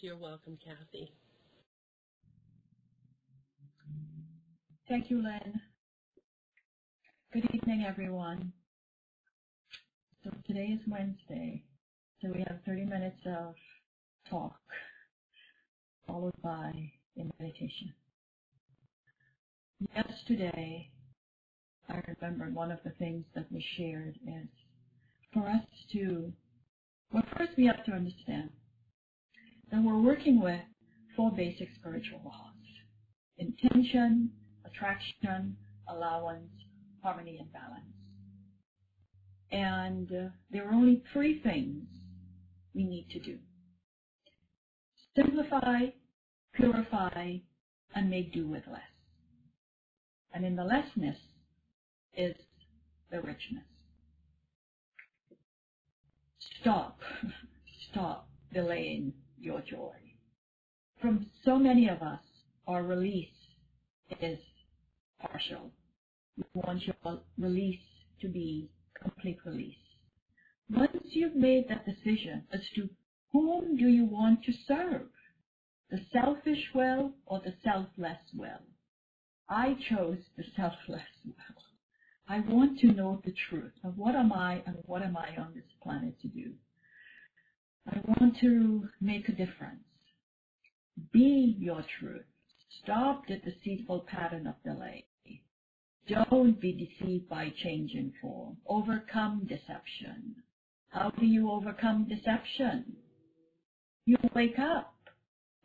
You're welcome, Kathy. Thank you, Lynn. Good evening, everyone. So today is Wednesday, so we have 30 minutes of talk, followed by a meditation. Yesterday, I remember one of the things that we shared is for us to, well, first we have to understand that we're working with 4 basic spiritual laws: intention, attraction, allowance, harmony, and balance. And there are only 3 things we need to do: simplify, purify, and make do with less. And in the lessness is the richness. Stop delaying your joy. From so many of us, our release is partial. We want your release to be complete release. Once you've made that decision as to whom do you want to serve, the selfish well or the selfless well, I chose the selfless well. I want to know the truth of what am I and what am I on this planet to do. I want to make a difference. Be your truth. Stop the deceitful pattern of delay. Don't be deceived by change in form. Overcome deception. How do you overcome deception? You wake up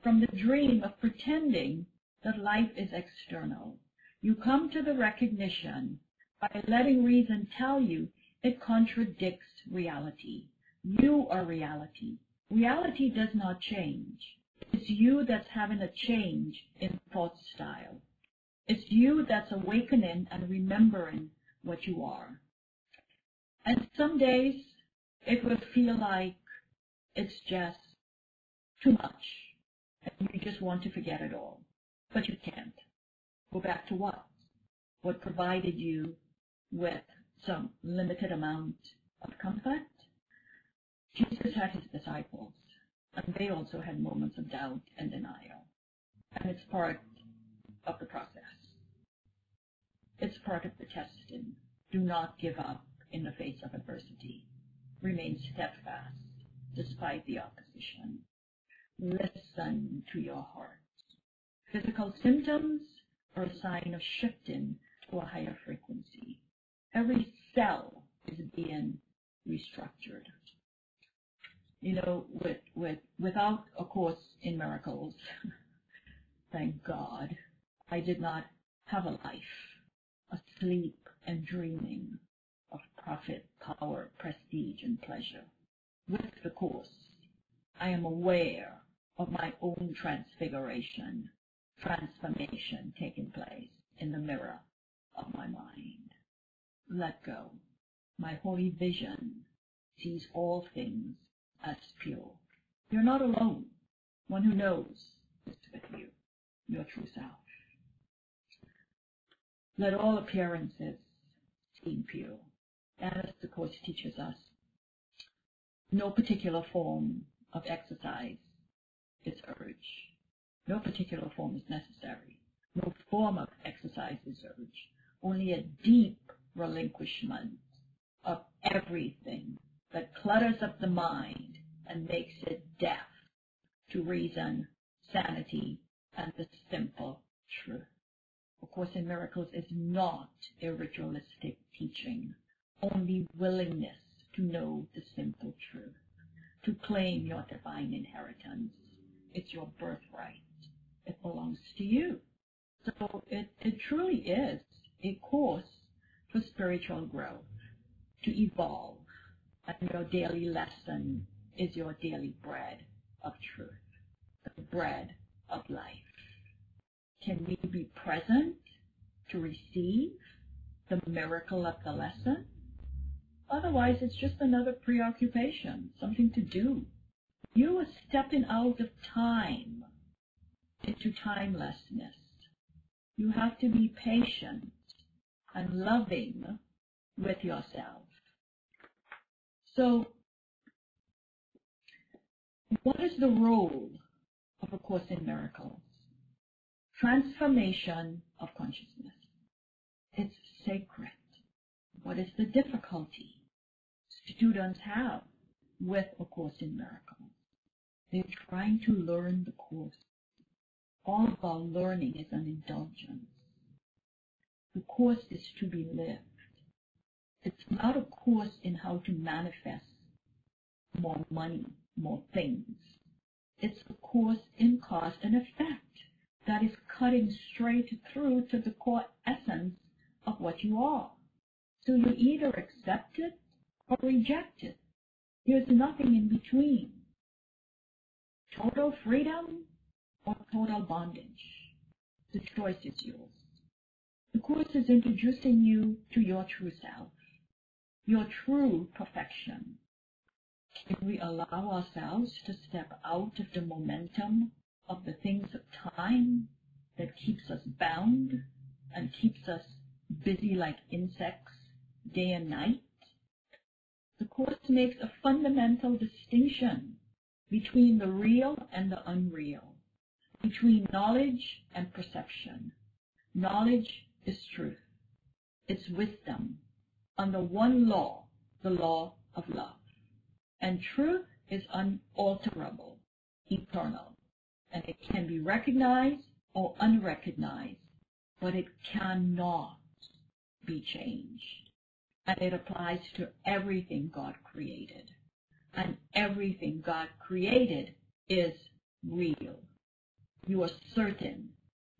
from the dream of pretending that life is external. You come to the recognition by letting reason tell you it contradicts reality. You are reality. Reality does not change. It's you that's having a change in thought style. It's you that's awakening and remembering what you are. And some days it will feel like it's just too much and you just want to forget it all. But you can't. Go back to what? What provided you with some limited amount of comfort? Jesus had his disciples, and they also had moments of doubt and denial. And it's part of the process. It's part of the testing. Do not give up in the face of adversity. Remain steadfast despite the opposition. Listen to your heart. Physical symptoms are a sign of shifting to a higher frequency. Every cell is being restructured. You know, without a course in miracles, thank God, I did not have a life, asleep and dreaming of profit, power, prestige, and pleasure. With the course, I am aware of my own transfiguration, transformation taking place in the mirror of my mind. Let go. My holy vision sees all things as pure. You're not alone. One who knows is with you, your true self. Let all appearances seem pure. As the Course teaches us, no particular form of exercise is urged. No particular form is necessary. No form of exercise is urged. Only a deep relinquishment of everything that clutters up the mind and makes it deaf to reason, sanity, and the simple truth. A Course in Miracles is not a ritualistic teaching, only willingness to know the simple truth, to claim your divine inheritance. It's your birthright. It belongs to you. So it truly is a course for spiritual growth, to evolve, and your daily lesson is your daily bread of truth, the bread of life. Can we be present to receive the miracle of the lesson? Otherwise, it's just another preoccupation, something to do. You are stepping out of time into timelessness. You have to be patient and loving with yourself. So, what is the role of A Course in Miracles. Transformation of consciousness. It's sacred. What is the difficulty students have with A Course in Miracles? They're trying to learn the Course. All of our learning is an indulgence. The Course is to be lived. It's not a course in how to manifest more money, more things. It's a course in cause and effect that is cutting straight through to the core essence of what you are. So you either accept it or reject it. There's nothing in between. Total freedom or total bondage. The choice is yours. The Course is introducing you to your true self, your true perfection. Can we allow ourselves to step out of the momentum of the things of time that keeps us bound and keeps us busy like insects day and night? The Course makes a fundamental distinction between the real and the unreal, between knowledge and perception. Knowledge is truth. It's wisdom under one law, the law of love. And truth is unalterable, eternal, and it can be recognized or unrecognized, but it cannot be changed. And it applies to everything God created. And everything God created is real. You are certain,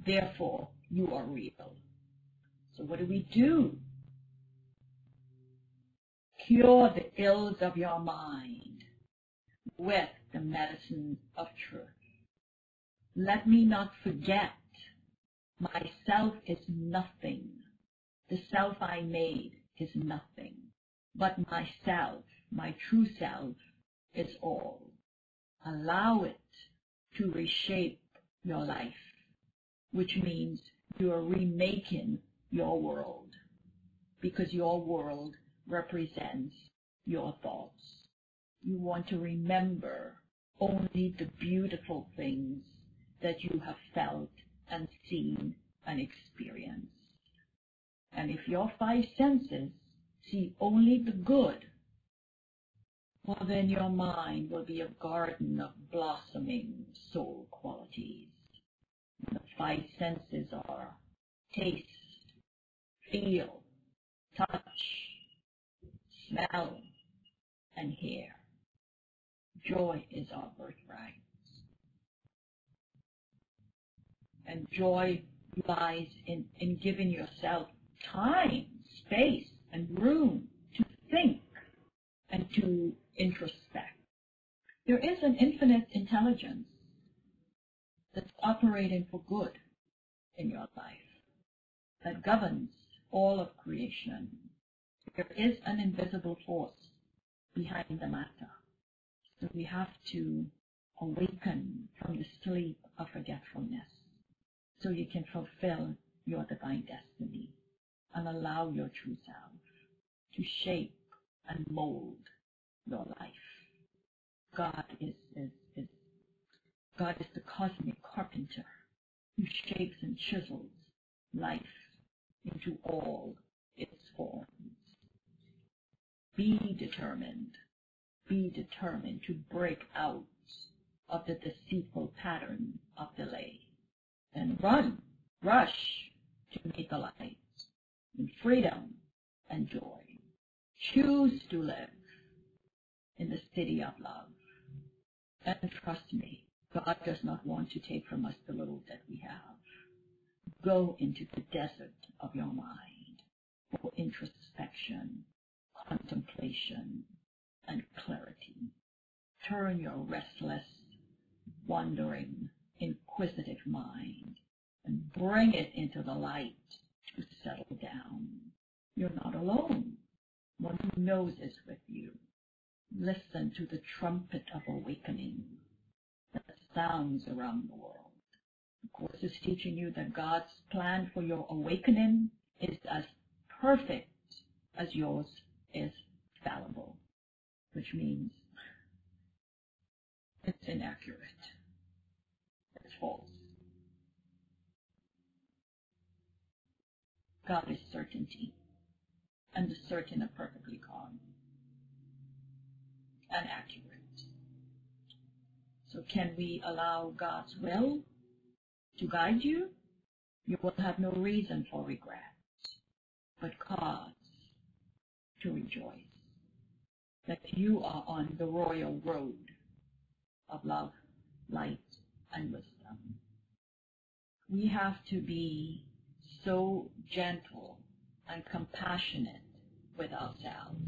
therefore you are real. So what do? Cure the ills of your mind with the medicine of truth. Let me not forget, myself is nothing. The self I made is nothing. But myself, my true self, is all. Allow it to reshape your life, which means you are remaking your world, because your world represents your thoughts. You want to remember only the beautiful things that you have felt and seen and experienced. And if your five senses see only the good, well, then your mind will be a garden of blossoming soul qualities. And the five senses are taste, feel, touch, smell, and hear. Joy is our birthright. And joy lies in giving yourself time, space, and room to think and to introspect. There is an infinite intelligence that's operating for good in your life, that governs all of creation. There is an invisible force behind the matter. So we have to awaken from the sleep of forgetfulness so you can fulfill your divine destiny and allow your true self to shape and mold your life. God is the cosmic carpenter who shapes and chisels life into all its forms. Be determined to break out of the deceitful pattern of delay and rush to meet the light in freedom and joy. Choose to live in the city of love. And trust me, God does not want to take from us the little that we have. Go into the desert of your mind for introspection, contemplation, and clarity. Turn your restless, wandering, inquisitive mind and bring it into the light to settle down. You're not alone. One who knows is with you. Listen to the trumpet of awakening that sounds around the world. The Course is teaching you that God's plan for your awakening is as perfect as yours is fallible, which means it's inaccurate. God is certainty, and the certain are perfectly calm and accurate. So can we allow God's will to guide you? You will have no reason for regret, but cause to rejoice that you are on the royal road of love, light, and wisdom. We have to be so gentle and compassionate with ourselves,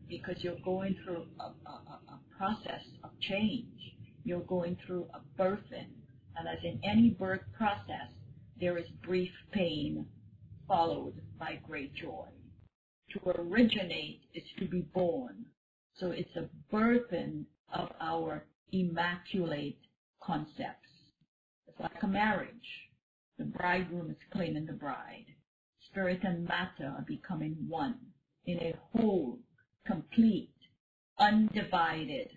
because you're going through a process of change. You're going through a birthing, and as in any birth process, there is brief pain followed by great joy. To originate is to be born. So it's a birthing of our immaculate concepts. It's like a marriage. The bridegroom is claiming the bride. Spirit and matter are becoming one in a whole, complete, undivided,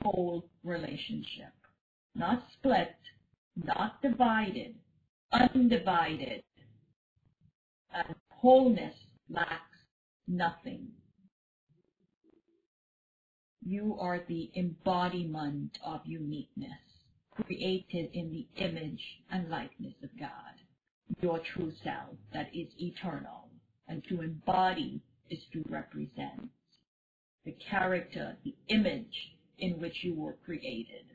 whole relationship. Not split, not divided, undivided. And wholeness lacks nothing. You are the embodiment of uniqueness, created in the image and likeness of God, your true self that is eternal. And to embody is to represent the character, the image in which you were created.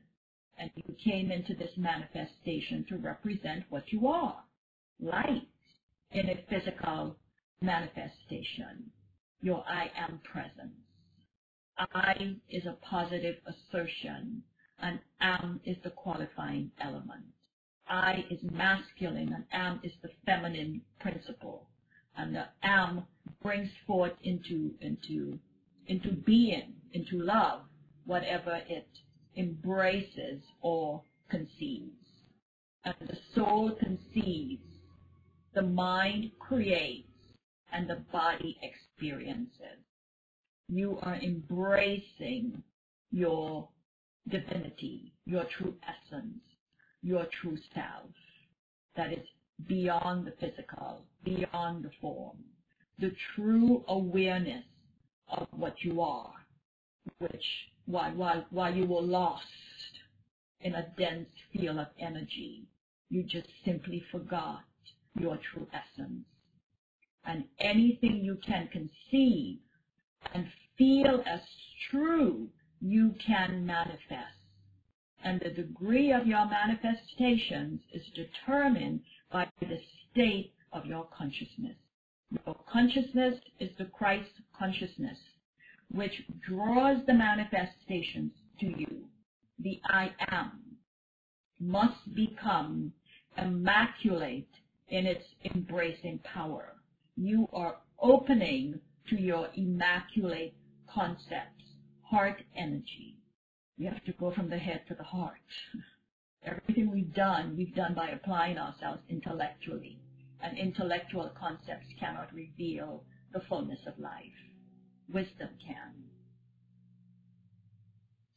And you came into this manifestation to represent what you are, light in a physical manifestation, your I am presence. I is a positive assertion, and am is the qualifying element. I is masculine, and am is the feminine principle. And the am brings forth into being, into love, whatever it embraces or conceives. And the soul conceives, the mind creates, and the body experiences. You are embracing your divinity, your true essence, your true self that is beyond the physical, beyond the form. The true awareness of what you are, which while you were lost in a dense field of energy, you just simply forgot your true essence. And anything you can conceive and feel as true, you can manifest. And the degree of your manifestations is determined by the state of your consciousness. Your consciousness is the Christ consciousness, which draws the manifestations to you. The I am must become immaculate in its embracing power. You are opening to your immaculate concepts, heart energy. You have to go from the head to the heart. Everything we've done by applying ourselves intellectually. And intellectual concepts cannot reveal the fullness of life. Wisdom can.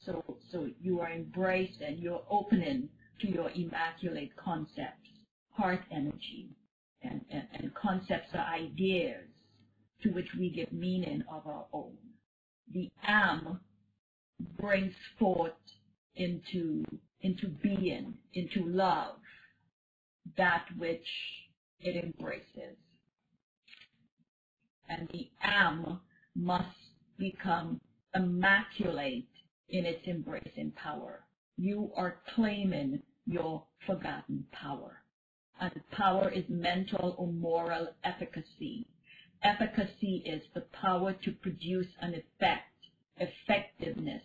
So you are embraced and you're opening to your immaculate concepts, heart energy, and concepts are ideas to which we give meaning of our own. The am brings forth into being, into love, that which it embraces. And the am must become immaculate in its embracing power. You are claiming your forgotten power. And power is mental or moral efficacy. Efficacy is the power to produce an effect. Effectiveness.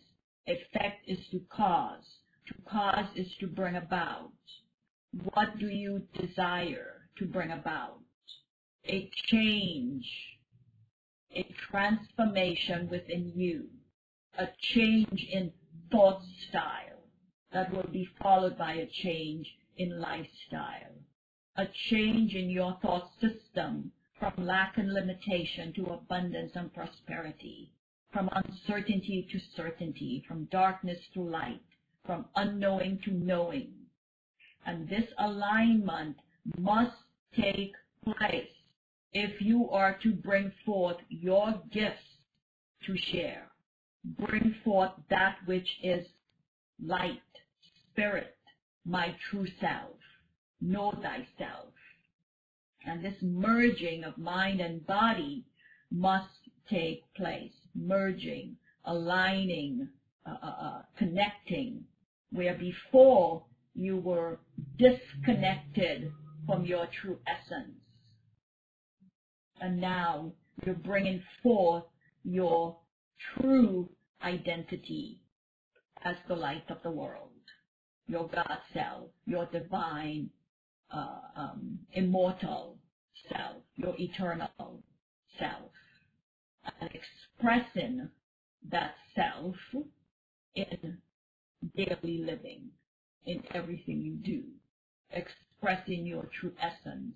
Effect is to cause. To cause is to bring about. What do you desire to bring about? A change, a transformation within you, a change in thought style that will be followed by a change in lifestyle, a change in your thought system from lack and limitation to abundance and prosperity, from uncertainty to certainty, from darkness to light, from unknowing to knowing. And this alignment must take place if you are to bring forth your gifts to share, bring forth that which is light, spirit, my true self, know thyself. And this merging of mind and body must take place, merging, aligning, connecting, where before you were disconnected from your true essence. And now you're bringing forth your true identity as the light of the world, your God self, your divine, immortal self, your eternal self, and expressing that self in daily living, in everything you do, expressing your true essence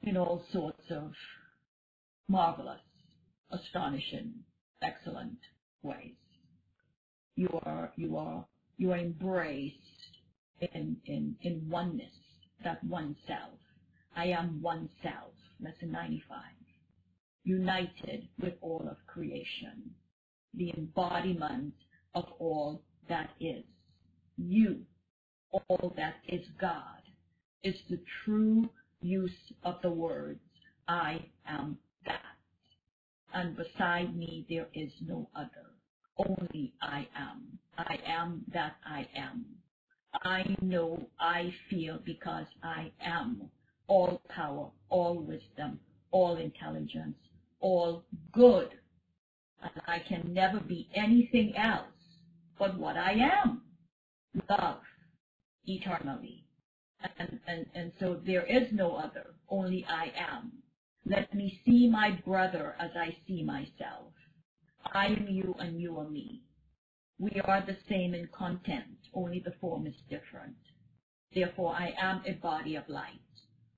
in all sorts of marvelous, astonishing, excellent ways. You are embraced in oneness, that one self. I am one self, lesson 95. United with all of creation, the embodiment of all that is. You, all that is God, is the true use of the words, I am that. And beside me there is no other. Only I am. I am that I am. I know, I feel, because I am all power, all wisdom, all intelligence, all good. And I can never be anything else but what I am, love, eternally. And so there is no other, only I am. Let me see my brother as I see myself. I am you and you are me. We are the same in content, only the form is different. Therefore, I am a body of light,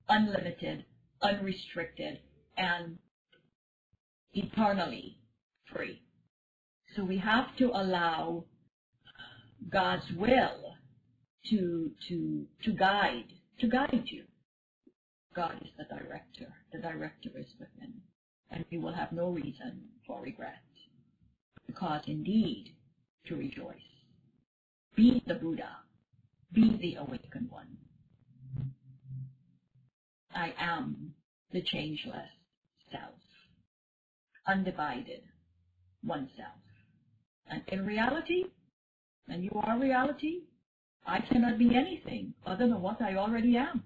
unlimited, unrestricted, and eternally free. So we have to allow God's will to guide you. God is the director. The director is within. And you will have no reason for regret. Because indeed, to rejoice. Be the Buddha. Be the awakened one. I am the changeless self. Undivided oneself. And in reality, and you are reality, I cannot be anything other than what I already am.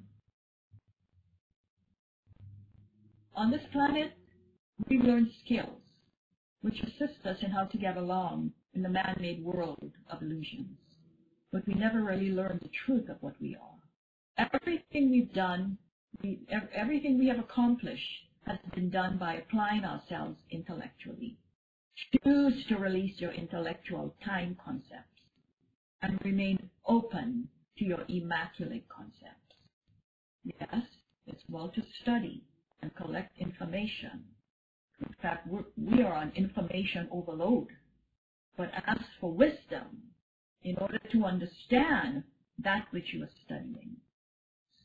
On this planet, we learn skills which assist us in how to get along in the man-made world of illusions. But we never really learn the truth of what we are. Everything we've done, everything we have accomplished has been done by applying ourselves intellectually. Choose to release your intellectual time concepts and remain open to your immaculate concepts. Yes, it's well to study and collect information. In fact, we are on information overload. But ask for wisdom in order to understand that which you are studying.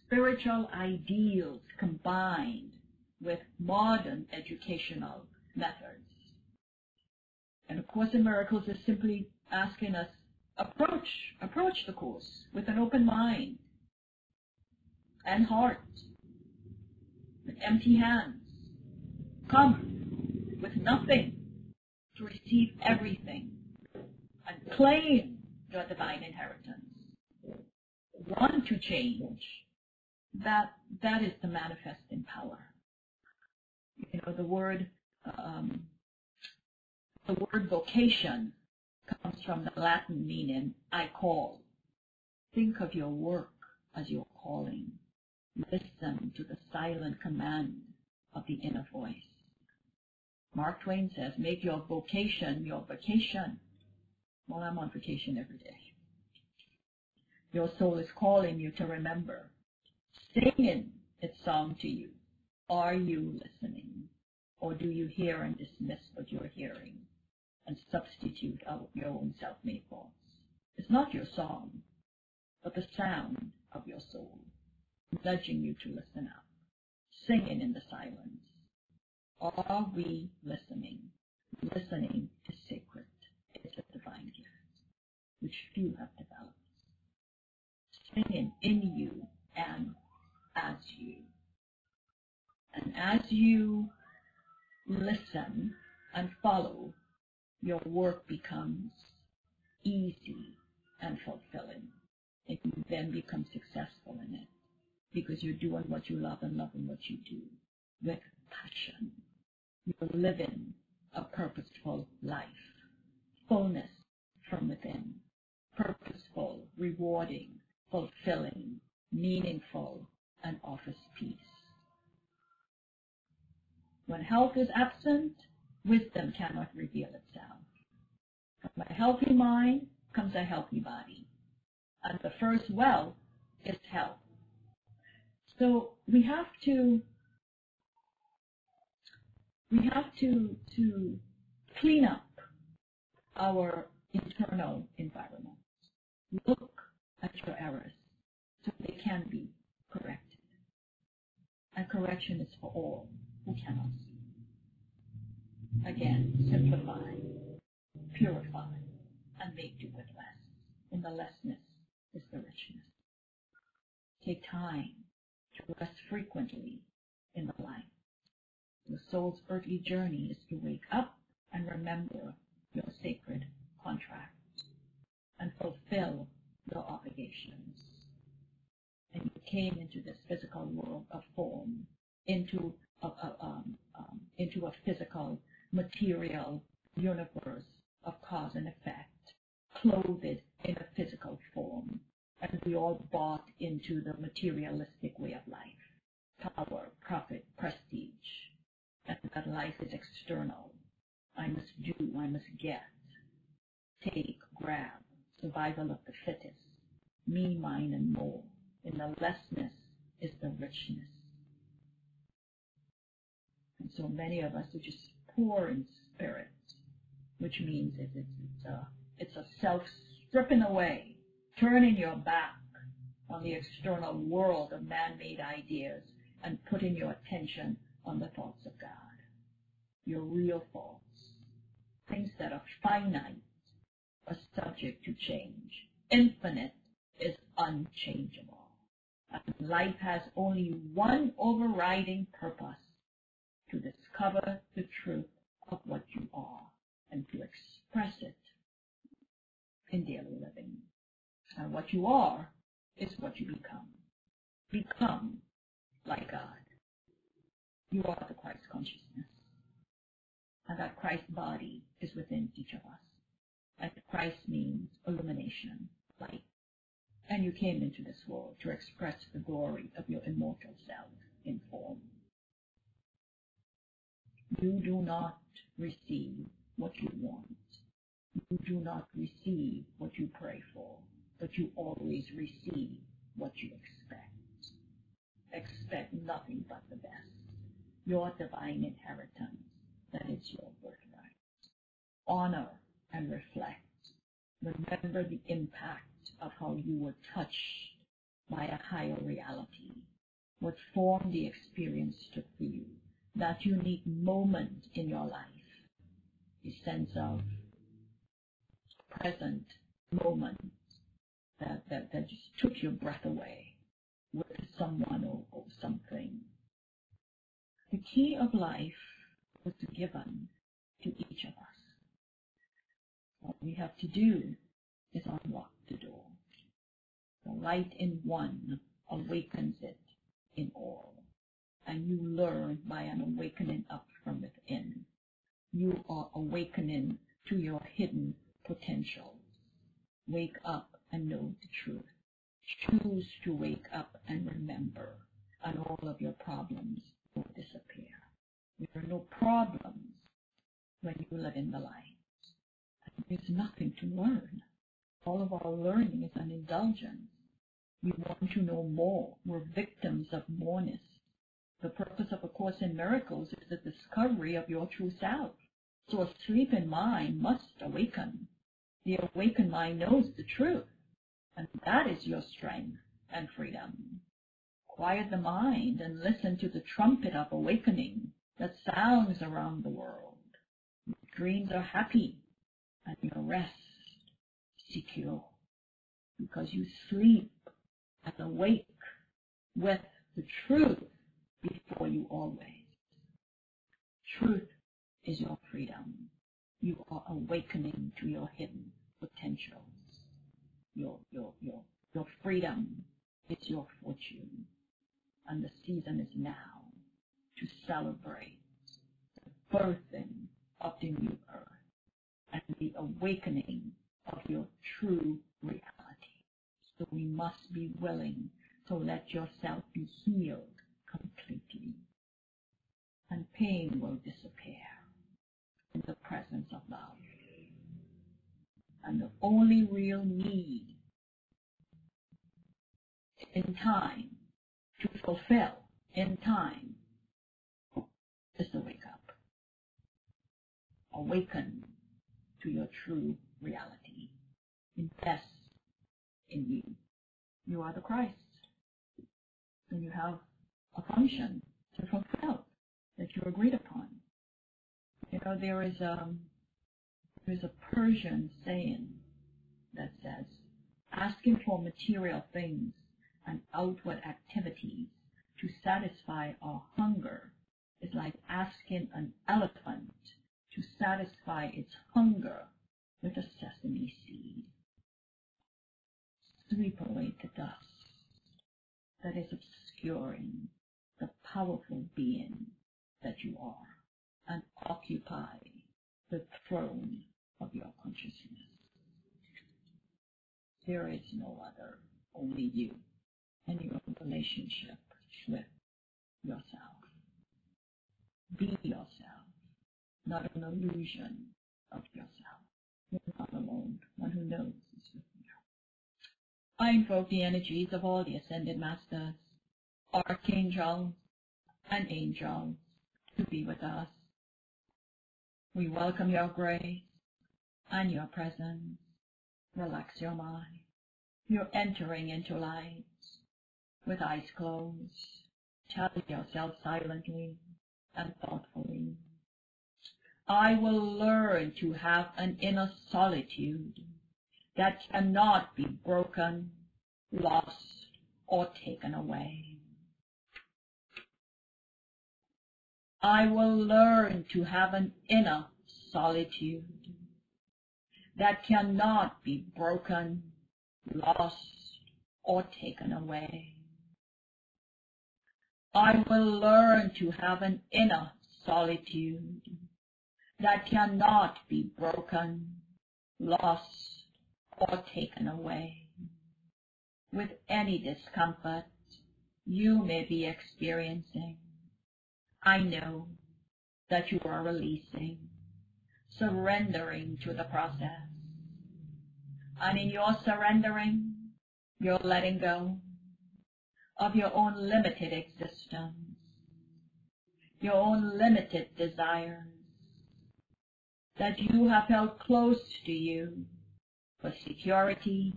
Spiritual ideals combined with modern educational methods. And A Course in Miracles is simply asking us, approach the Course with an open mind and heart, with empty hands. Come with nothing to receive everything and claim your divine inheritance. Want to change. That is the manifesting power. You know, the word vocation comes from the Latin meaning I call. Think of your work as your calling. Listen to the silent command of the inner voice. Mark Twain says, make your vocation your vacation. Well, I'm on vacation every day. Your soul is calling you to remember, singing its song to you. Are you listening? Or do you hear and dismiss what you're hearing and substitute out your own self-made thoughts? It's not your song, but the sound of your soul, nudging you to listen up, singing in the silence. Are we listening? Listening is sacred. It's a divine gift, which few have developed. Singing in you and as you. And as you listen and follow, your work becomes easy and fulfilling. And you then become successful in it because you're doing what you love and loving what you do with passion. You're living a purposeful life, fullness from within, purposeful, rewarding, fulfilling, meaningful, and offers peace. When health is absent, wisdom cannot reveal itself. From a healthy mind comes a healthy body, and the first wealth is health. So we have to clean up our internal environment. Look at your errors so they can be corrected. And correction is for all who cannot see. Again, simplify, purify, and make do with less. In the lessness is the richness. Take time to rest frequently in the light. The soul's earthly journey is to wake up and remember your sacred contract and fulfill your obligations. And you came into this physical world of form, into a physical, material universe of cause and effect, clothed in a physical form. And we all bought into the materialistic way of life. Power, profit, prestige. And that life is external. I must do, I must get, take, grab, survival of the fittest, me, mine, and more. In the lessness is the richness. And so many of us are just poor in spirit, which means it's a self-stripping away, turning your back on the external world of man-made ideas and putting your attention on the thoughts of God, your real thoughts, things that are finite are subject to change. Infinite is unchangeable. And life has only one overriding purpose: to discover the truth of what you are and to express it in daily living. And what you are is what you become. Become like God. You are the Christ consciousness. And that Christ body is within each of us. And Christ means illumination, light. And you came into this world to express the glory of your immortal self in form. You do not receive what you want. You do not receive what you pray for, but you always receive what you expect. Expect nothing but the best. Your divine inheritance, that is your birthright. Honor and reflect. Remember the impact of how you were touched by a higher reality, what form the experience took for you, that unique moment in your life, a sense of present moment that just took your breath away with someone or something. The key of life was given to each of us. What we have to do is unlock the door. The light in one awakens it in all. And you learn by an awakening up from within. You are awakening to your hidden potential. Wake up and know the truth. Choose to wake up and remember, and all of your problems will disappear. There are no problems when you live in the light. There's nothing to learn. All of our learning is an indulgence. We want to know more. We're victims of moreness. The purpose of A Course in Miracles is the discovery of your true self. So a sleeping mind must awaken. The awakened mind knows the truth, and that is your strength and freedom. Quiet the mind and listen to the trumpet of awakening that sounds around the world. Your dreams are happy and your rest secure, because you sleep and awake with the truth before you always. Truth is your freedom. You are awakening to your hidden potentials. Your freedom is your fortune. And the season is now to celebrate the birthing of the new earth and the awakening of your true reality. So we must be willing to let yourself be healed completely. And pain will disappear in the presence of love. And the only real need in time to fulfill in time is to wake up. Awaken to your true reality. Invest in you. You are the Christ. And you have a function to fulfill that you agreed upon. You know, there is a Persian saying that says, asking for material things and outward activities to satisfy our hunger is like asking an elephant to satisfy its hunger with a sesame seed. Sweep away the dust that is obscuring the powerful being that you are, and occupy the throne of your consciousness. There is no other, only you and your relationship with yourself. Be yourself, not an illusion of yourself. You're not alone. One who knows is with you. I invoke the energies of all the ascended masters, archangels, and angels to be with us. We welcome your grace and your presence. Relax your mind. You're entering into light with eyes closed. Tell yourself silently and thoughtfully, I will learn to have an inner solitude that cannot be broken, lost, or taken away. I will learn to have an inner solitude that cannot be broken, lost, or taken away. I will learn to have an inner solitude that cannot be broken, lost, or taken away. With any discomfort you may be experiencing, I know that you are releasing, surrendering to the process. And in your surrendering, you're letting go of your own limited existence, your own limited desires that you have held close to you for security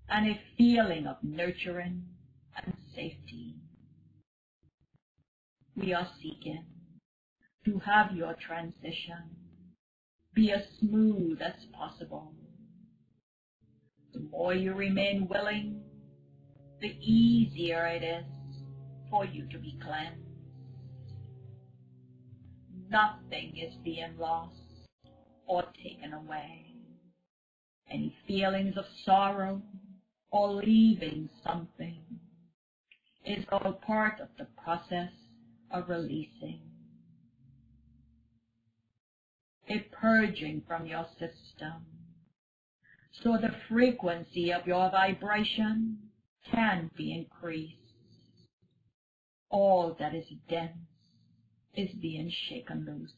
and a feeling of nurturing and safety. We are seeking to have your transition be as smooth as possible. The more you remain willing, the easier it is for you to be cleansed. Nothing is being lost or taken away. Any feelings of sorrow or leaving something is all part of the process of releasing. A purging from your system, so the frequency of your vibration can be increased. All that is dense is being shaken loose.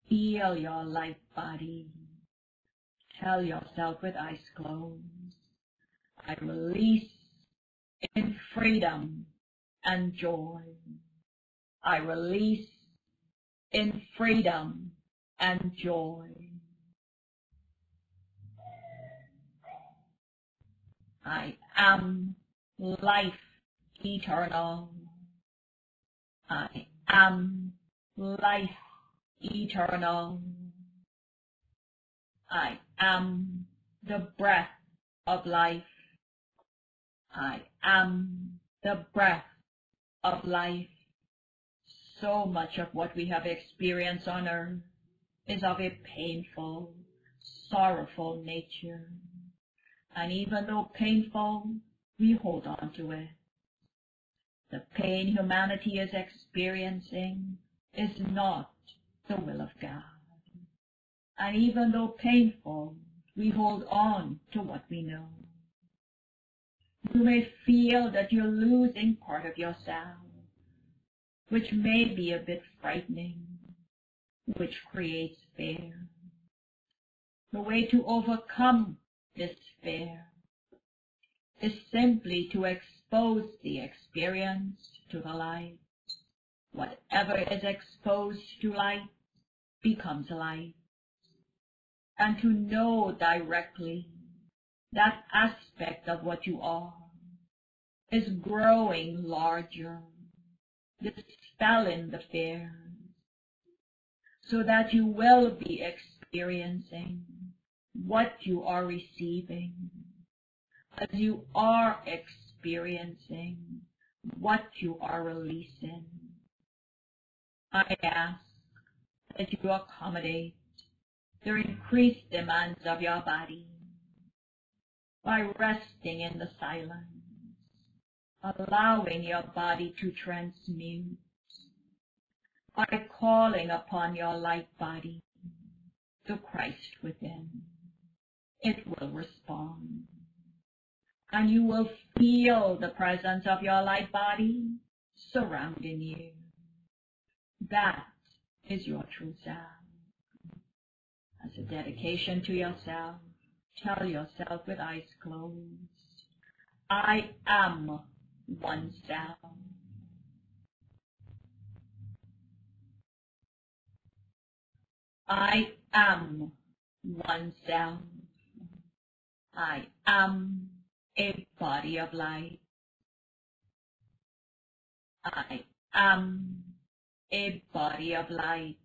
Feel your light body. Tell yourself with eyes closed, I release in freedom and joy. I release in freedom and joy. I am life eternal. I am life eternal. I am the breath of life. I am the breath of life. So much of what we have experienced on earth is of a painful, sorrowful nature. And even though painful, we hold on to it. The pain humanity is experiencing is not the will of God. And even though painful, we hold on to what we know. You may feel that you're losing part of yourself, which may be a bit frightening, which creates fear. The way to overcome this fear is simply to expose the experience to the light. Whatever is exposed to light becomes light. And to know directly that aspect of what you are is growing larger, dispelling the fears, so that you will be experiencing what you are receiving, as you are experiencing what you are releasing. I ask that you accommodate the increased demands of your body by resting in the silence, allowing your body to transmute, by calling upon your light body, the Christ within. It will respond, and you will feel the presence of your light body surrounding you. That is your true self. As a dedication to yourself, tell yourself with eyes closed, I am one self. I am one self. I am a body of light. I am a body of light.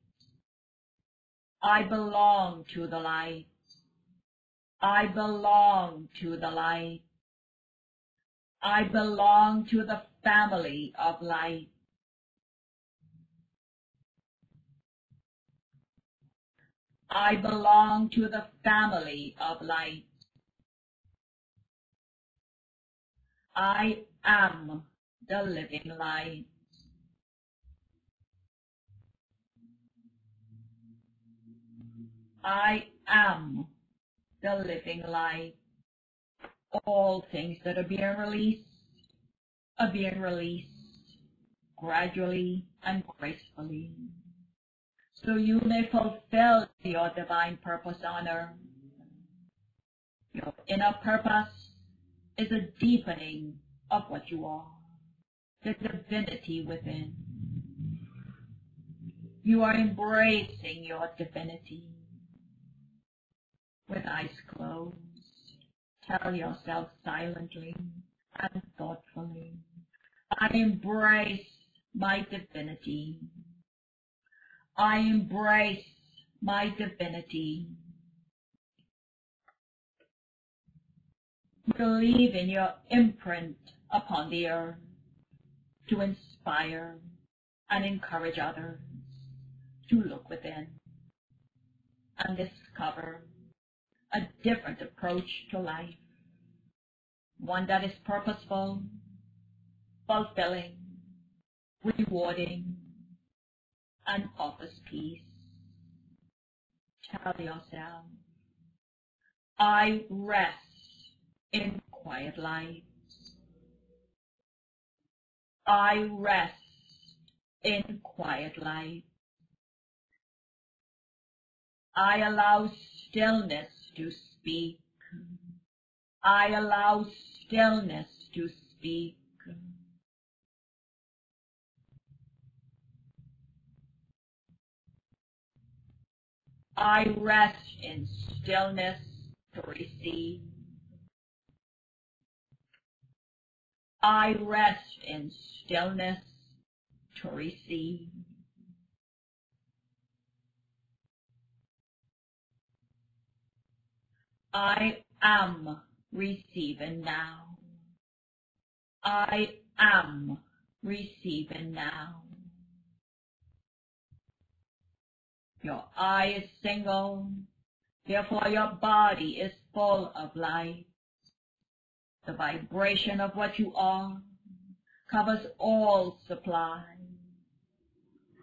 I belong to the light. I belong to the light. I belong to the family of light. I belong to the family of light. I am the living light. I am the living light. All things that are being released gradually and gracefully, so you may fulfill your divine purpose on earth. Your inner purpose is a deepening of what you are, the divinity within. You are embracing your divinity. With eyes closed, tell yourself silently and thoughtfully, I embrace my divinity. I embrace my divinity. Believe in your imprint upon the earth to inspire and encourage others to look within and discover a different approach to life, one that is purposeful, fulfilling, rewarding, and offers peace. Tell yourself, I rest in quiet light. I rest in quiet light. I allow stillness to speak. I allow stillness to speak. I rest in stillness to receive. I rest in stillness to receive. I am receiving now. I am receiving now. Your eye is single, therefore your body is full of light. The vibration of what you are covers all supply,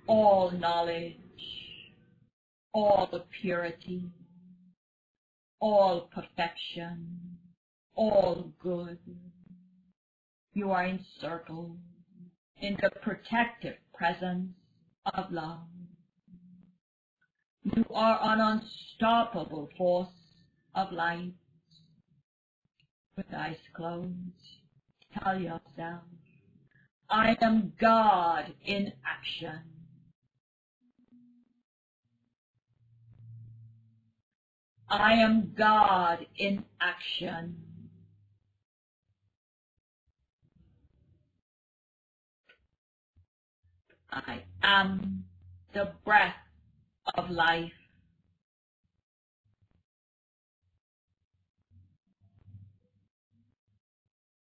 all knowledge, all purity, all perfection, all good. You are encircled in the protective presence of love. You are an unstoppable force of light. With eyes closed, tell yourself, I am God in action. I am God in action. I am the breath of life.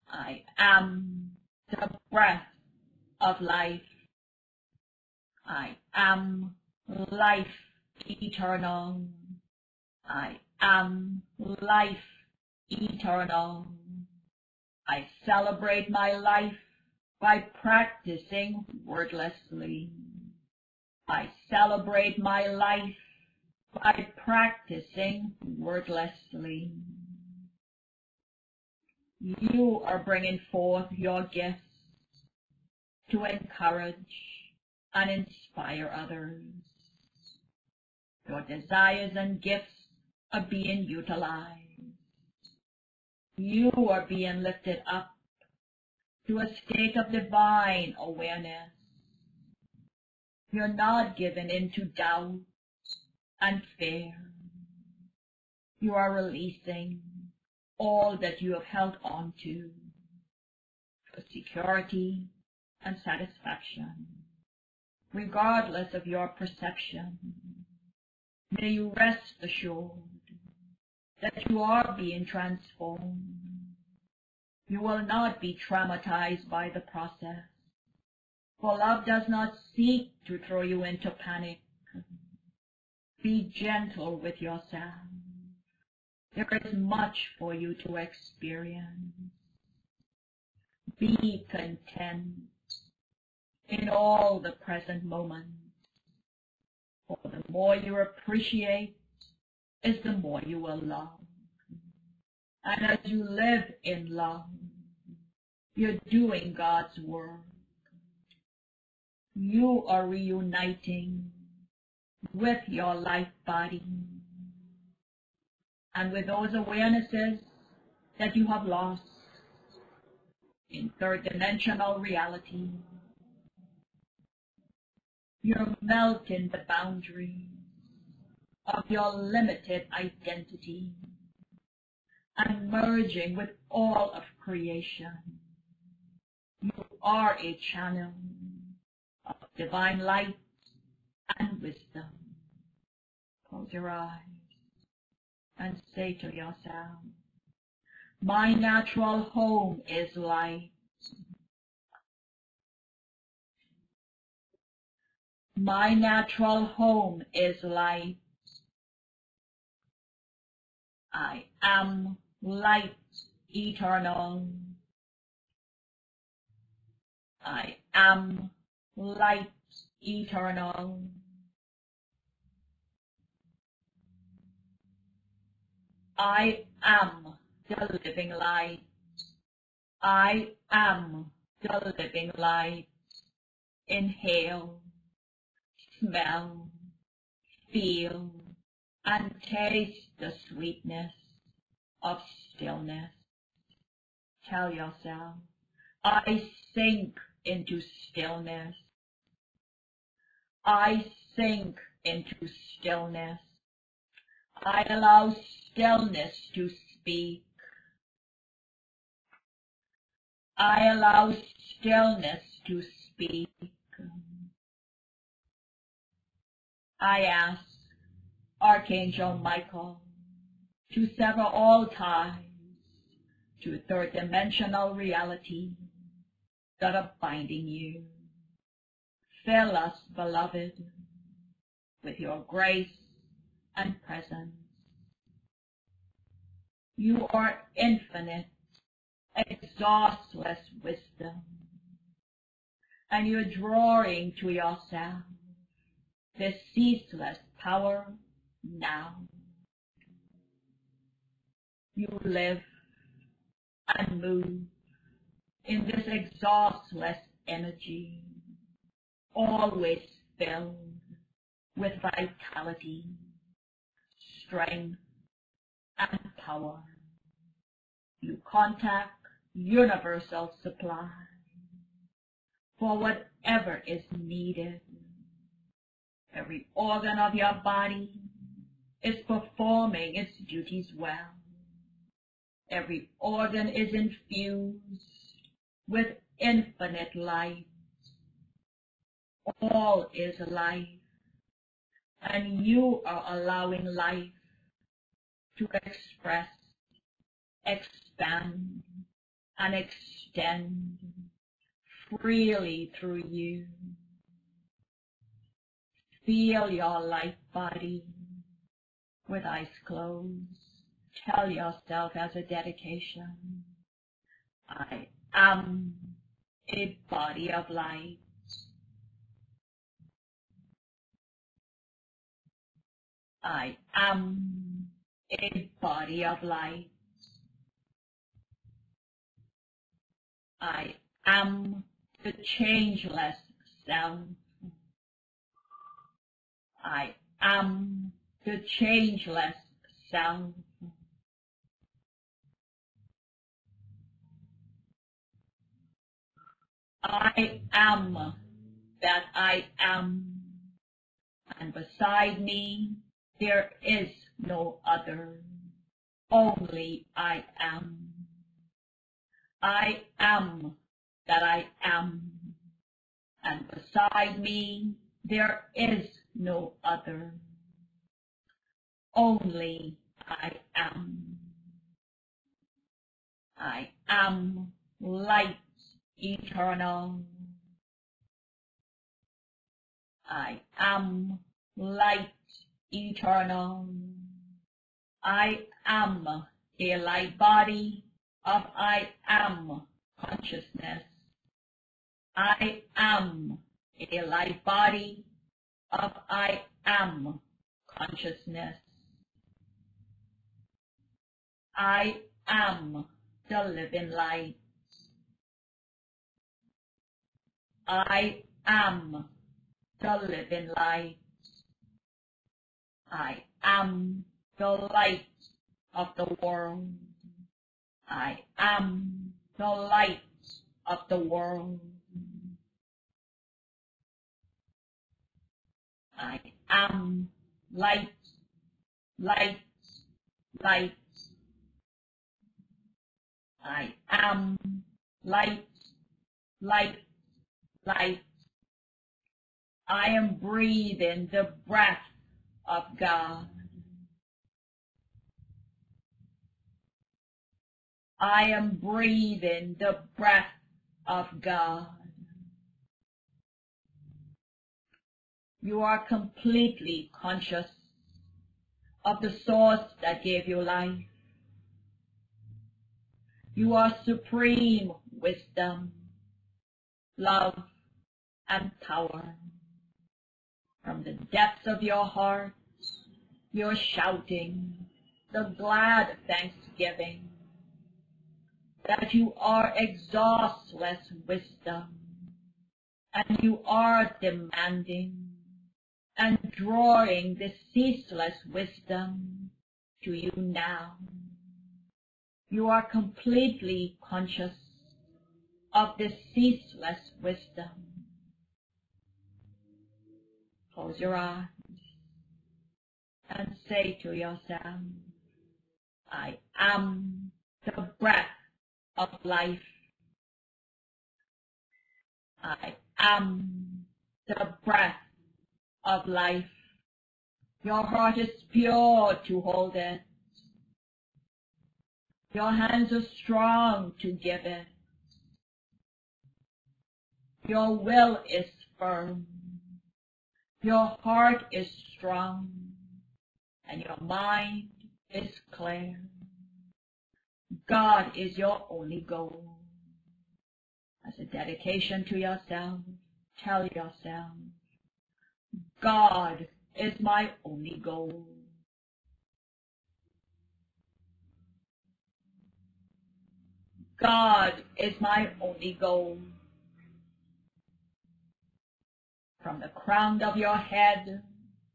I am the breath of life. I am life eternal. I am life eternal. I celebrate my life by practicing wordlessly. I celebrate my life by practicing wordlessly. You are bringing forth your gifts to encourage and inspire others. Your desires and gifts are being utilized. You are being lifted up to a state of divine awareness. You're not given into doubt and fear. You are releasing all that you have held on to for security and satisfaction, regardless of your perception. May you rest assured that you are being transformed. You will not be traumatized by the process, for love does not seek to throw you into panic. Be gentle with yourself. There is much for you to experience. Be content in all the present moments, for the more you appreciate is the more you will love. And as you live in love, you're doing God's work. You are reuniting with your life body and with those awarenesses that you have lost in third-dimensional reality. You're melting the boundaries of your limited identity and merging with all of creation. You are a channel of divine light and wisdom. Close your eyes and say to yourself, my natural home is light. My natural home is light. I am light eternal. I am light eternal. I am the living light. I am the living light. Inhale, smell, feel, and taste the sweetness of stillness. Tell yourself, I sink into stillness. I sink into stillness. I allow stillness to speak. I allow stillness to speak. I ask Archangel Michael to sever all ties to third-dimensional reality that are binding you. Fill us, beloved, with your grace and presence. You are infinite, exhaustless wisdom, and you're drawing to yourself this ceaseless power now. You live and move in this exhaustless energy, always filled with vitality, strength, and power. You contact universal supply for whatever is needed. Every organ of your body is performing its duties well. Every organ is infused with infinite light. All is life, and you are allowing life to express, expand, and extend freely through you. Feel your life body with eyes closed. Tell yourself as a dedication, I am a body of light. I am a body of light. I am the changeless self. I am the changeless self. I am that I am, and beside me there is no other, only I am. I am that I am, and beside me there is no other, only I am. I am light eternal. I am light eternal. I am a light body of I am consciousness. I am a light body of I am consciousness. I am the living light. I am the living light. I am the light of the world. I am the light of the world. I am light, light, light. I am light, light, light. I am breathing the breath of God. I am breathing the breath of God. You are completely conscious of the source that gave you life. You are supreme wisdom, love, and power. From the depths of your heart, you're shouting the glad thanksgiving that you are exhaustless wisdom, and you are demanding and drawing the ceaseless wisdom to you now. You are completely conscious of this ceaseless wisdom. Close your eyes and say to yourself, I am the breath of life. I am the breath of life. Your heart is pure to hold it. Your hands are strong to give it. Your will is firm. Your heart is strong. And your mind is clear. God is your only goal. As a dedication to yourself, tell yourself, God is my only goal. God is my only goal. From the crown of your head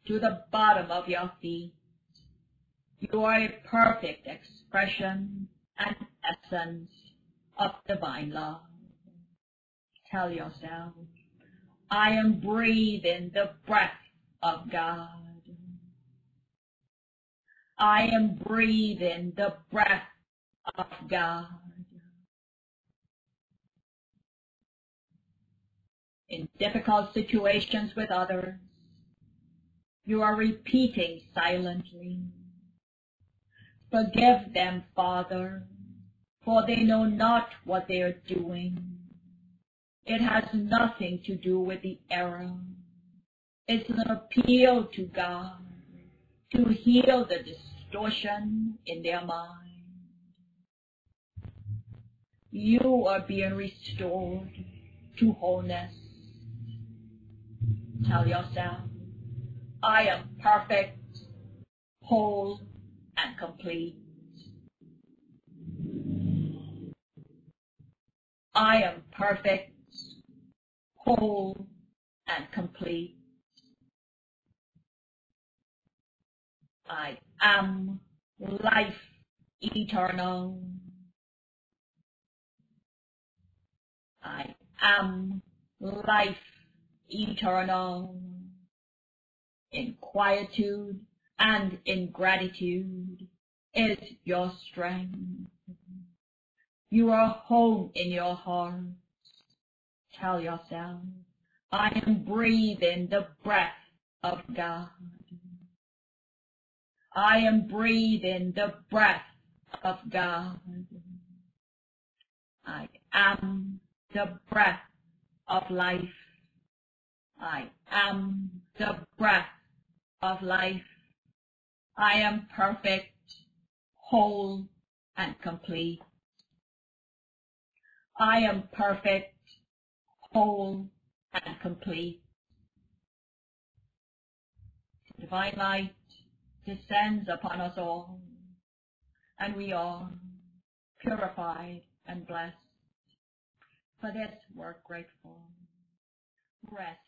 to the bottom of your feet, you are a perfect expression and essence of divine love. Tell yourself, I am breathing the breath of God. I am breathing the breath of God. In difficult situations with others, you are repeating silently, forgive them, Father, for they know not what they are doing. It has nothing to do with the error. It's an appeal to God to heal the distortion in their mind. You are being restored to wholeness. Tell yourself, I am perfect, whole, and complete. I am perfect, whole, and complete. I am life eternal. I am life eternal. In quietude and in gratitude is your strength. You are home in your heart. Tell yourself, I am breathing the breath of God. I am breathing the breath of God. I am the breath of life. I am the breath of life. I am perfect, whole, and complete. I am perfect, whole, and complete. Divine light descends upon us all, and we are purified and blessed. For this we're grateful. Rest